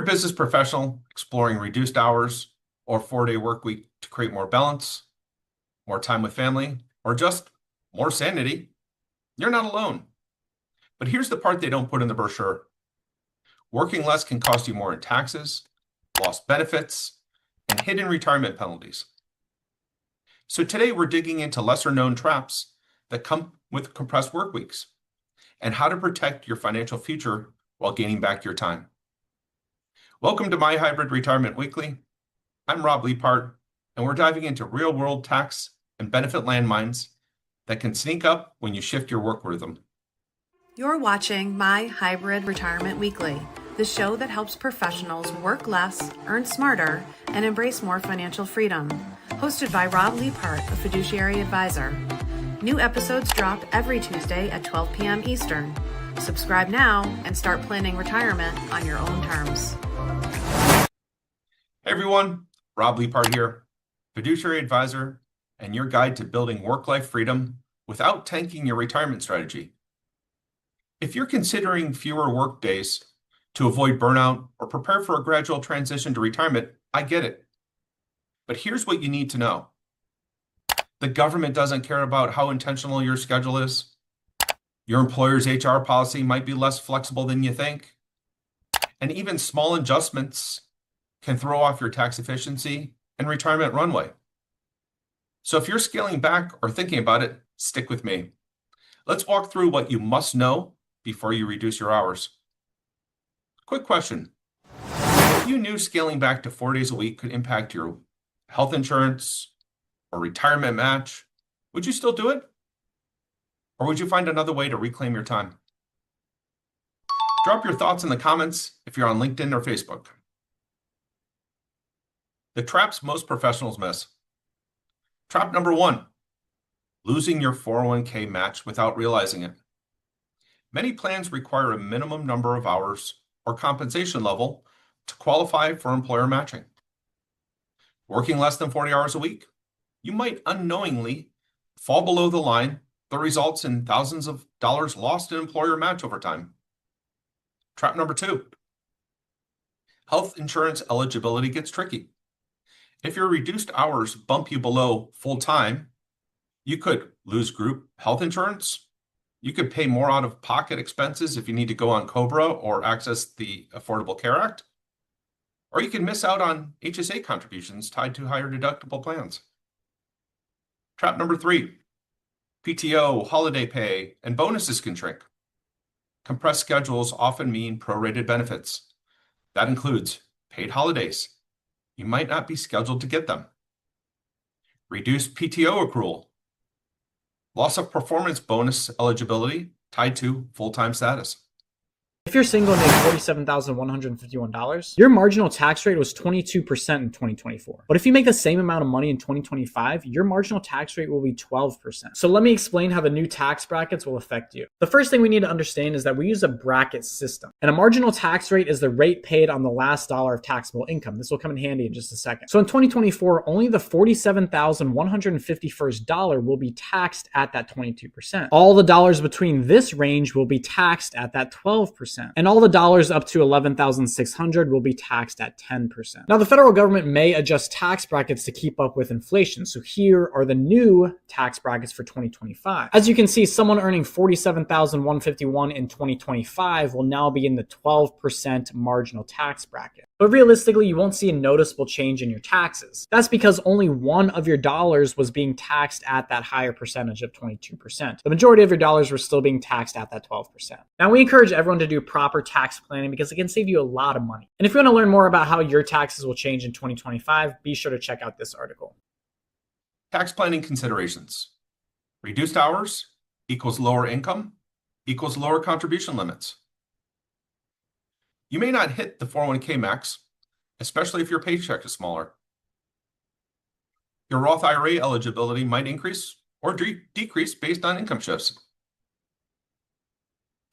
you're a business professional exploring reduced hours or 4-day work week to create more balance, more time with family, or just more sanity, you're not alone. But here's the part they don't put in the brochure. Working less can cost you more in taxes, lost benefits, and hidden retirement penalties. So today we're digging into lesser known traps that come with compressed work weeks and how to protect your financial future while gaining back your time. Welcome to My Hybrid Retirement Weekly. I'm Rob Leiphart, and we're diving into real-world tax and benefit landmines that can sneak up when you shift your work rhythm. You're watching My Hybrid Retirement Weekly, the show that helps professionals work less, earn smarter, and embrace more financial freedom. Hosted by Rob Leiphart, a fiduciary advisor. New episodes drop every Tuesday at 12 p.m. Eastern. Subscribe now and start planning retirement on your own terms. Hey everyone, Rob Leiphart here, fiduciary advisor and your guide to building work-life freedom without tanking your retirement strategy. If you're considering fewer work days to avoid burnout or prepare for a gradual transition to retirement, I get it. But here's what you need to know. The government doesn't care about how intentional your schedule is. Your employer's HR policy might be less flexible than you think. And even small adjustments can throw off your tax efficiency and retirement runway. So if you're scaling back or thinking about it, stick with me. Let's walk through what you must know before you reduce your hours. Quick question. If you knew scaling back to 4 days a week could impact your health insurance or retirement match, would you still do it? Or would you find another way to reclaim your time? Drop your thoughts in the comments if you're on LinkedIn or Facebook. The traps most professionals miss. Trap number 1, losing your 401k match without realizing it. Many plans require a minimum number of hours or compensation level to qualify for employer matching. Working less than 40 hours a week, you might unknowingly fall below the line that results in thousands of dollars lost in employer match over time. Trap number 2, health insurance eligibility gets tricky. If your reduced hours bump you below full-time, you could lose group health insurance. You could pay more out-of-pocket expenses if you need to go on COBRA or access the Affordable Care Act. Or you can miss out on HSA contributions tied to higher deductible plans. Trap number 3, PTO, holiday pay, and bonuses can shrink. Compressed schedules often mean prorated benefits. That includes paid holidays. You might not be scheduled to get them. Reduced PTO accrual. Loss of performance bonus eligibility tied to full-time status. If you're single and make $47,151, your marginal tax rate was 22% in 2024. But if you make the same amount of money in 2025, your marginal tax rate will be 12%. So let me explain how the new tax brackets will affect you. The first thing we need to understand is that we use a bracket system. And a marginal tax rate is the rate paid on the last dollar of taxable income. This will come in handy in just a second. So in 2024, only the $47,151 will be taxed at that 22%. All the dollars between this range will be taxed at that 12%. And all the dollars up to $11,600 will be taxed at 10%. Now, the federal government may adjust tax brackets to keep up with inflation. So here are the new tax brackets for 2025. As you can see, someone earning $47,151 in 2025 will now be in the 12% marginal tax bracket. But realistically, you won't see a noticeable change in your taxes. That's because only one of your dollars was being taxed at that higher percentage of 22%. The majority of your dollars were still being taxed at that 12%. Now, we encourage everyone to do proper tax planning because it can save you a lot of money. And if you want to learn more about how your taxes will change in 2025, be sure to check out this article. Tax planning considerations. Reduced hours equals lower income equals lower contribution limits. You may not hit the 401k max, especially if your paycheck is smaller. Your Roth IRA eligibility might increase or decrease based on income shifts.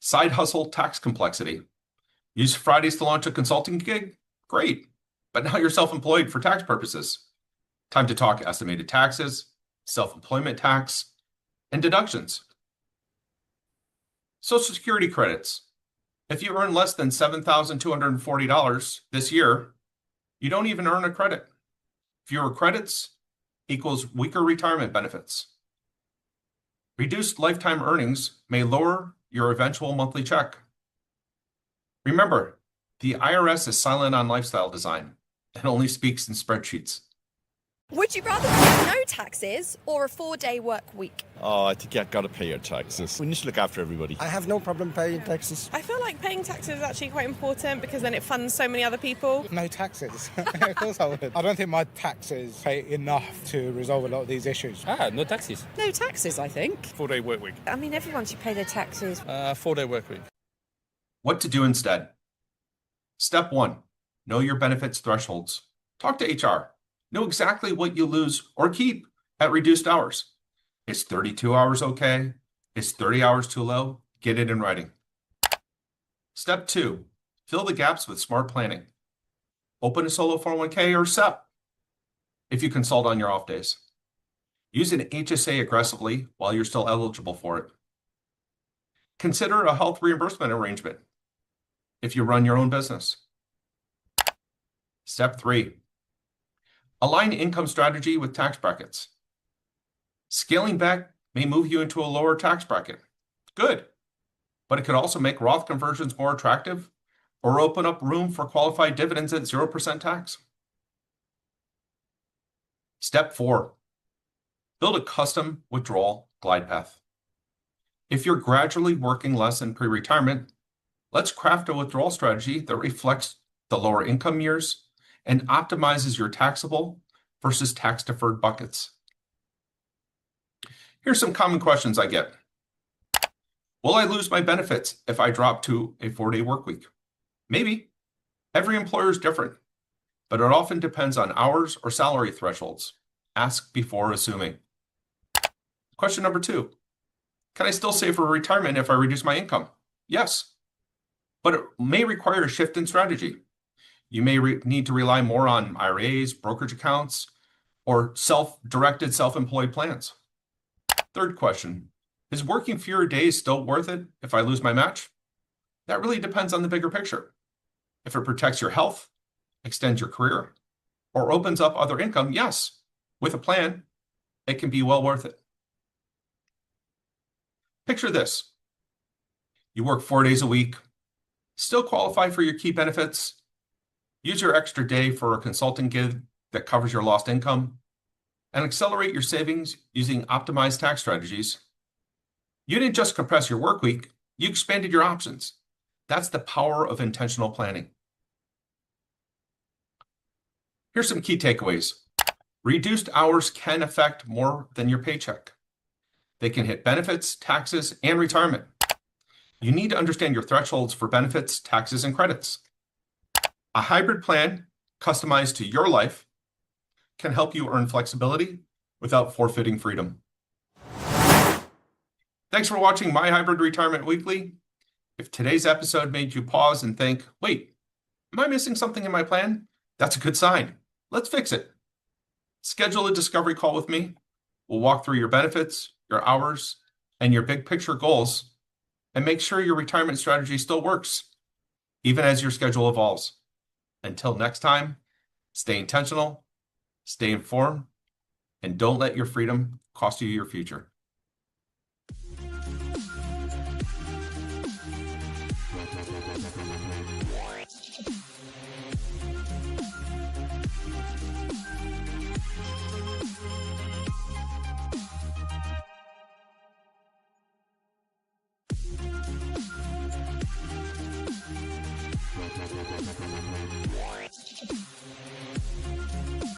Side hustle tax complexity. Use Fridays to launch a consulting gig? Great, but now you're self-employed for tax purposes. Time to talk estimated taxes, self-employment tax, and deductions. Social Security credits. If you earn less than $7,240 this year, you don't even earn a credit. Fewer credits equals weaker retirement benefits. Reduced lifetime earnings may lower your eventual monthly check. Remember, the IRS is silent on lifestyle design and only speaks in spreadsheets. Would you rather pay no taxes or a 4-day work week? Oh, I think you've got to pay your taxes. We need to look after everybody. I have no problem paying taxes. I feel like paying taxes is actually quite important because then it funds so many other people. No taxes. Of course I would. I don't think my taxes pay enough to resolve a lot of these issues. No taxes. No taxes, I think. 4-day work week. I mean, everyone should pay their taxes. 4-day work week. What to do instead? Step 1, know your benefits thresholds. Talk to HR. Know exactly what you lose or keep at reduced hours. Is 32 hours okay? Is 30 hours too low? Get it in writing. Step 2, fill the gaps with smart planning. Open a solo 401k or SEP if you consult on your off days. Use an HSA aggressively while you're still eligible for it. Consider a health reimbursement arrangement if you run your own business. Step 3, align income strategy with tax brackets. Scaling back may move you into a lower tax bracket. Good, but it could also make Roth conversions more attractive or open up room for qualified dividends at 0% tax. Step 4, build a custom withdrawal glide path. If you're gradually working less in pre-retirement, let's craft a withdrawal strategy that reflects the lower income years and optimizes your taxable versus tax-deferred buckets. Here's some common questions I get. Will I lose my benefits if I drop to a 4-day work week? Maybe. Every employer is different, but it often depends on hours or salary thresholds. Ask before assuming. Question number 2, can I still save for retirement if I reduce my income? Yes, but it may require a shift in strategy. You may need to rely more on IRAs, brokerage accounts, or self-directed self-employed plans. Third question, is working fewer days still worth it if I lose my match? That really depends on the bigger picture. If it protects your health, extends your career, or opens up other income, yes, with a plan, it can be well worth it. Picture this. You work 4 days a week, still qualify for your key benefits, use your extra day for a consulting gig that covers your lost income, and accelerate your savings using optimized tax strategies. You didn't just compress your work week, you expanded your options. That's the power of intentional planning. Here's some key takeaways. Reduced hours can affect more than your paycheck. They can hit benefits, taxes, and retirement. You need to understand your thresholds for benefits, taxes, and credits. A hybrid plan customized to your life can help you earn flexibility without forfeiting freedom. Thanks for watching My Hybrid Retirement Weekly. If today's episode made you pause and think, wait, am I missing something in my plan? That's a good sign. Let's fix it. Schedule a discovery call with me. We'll walk through your benefits, your hours, and your big picture goals, and make sure your retirement strategy still works, even as your schedule evolves. Until next time, stay intentional, stay informed, and don't let your freedom cost you your future.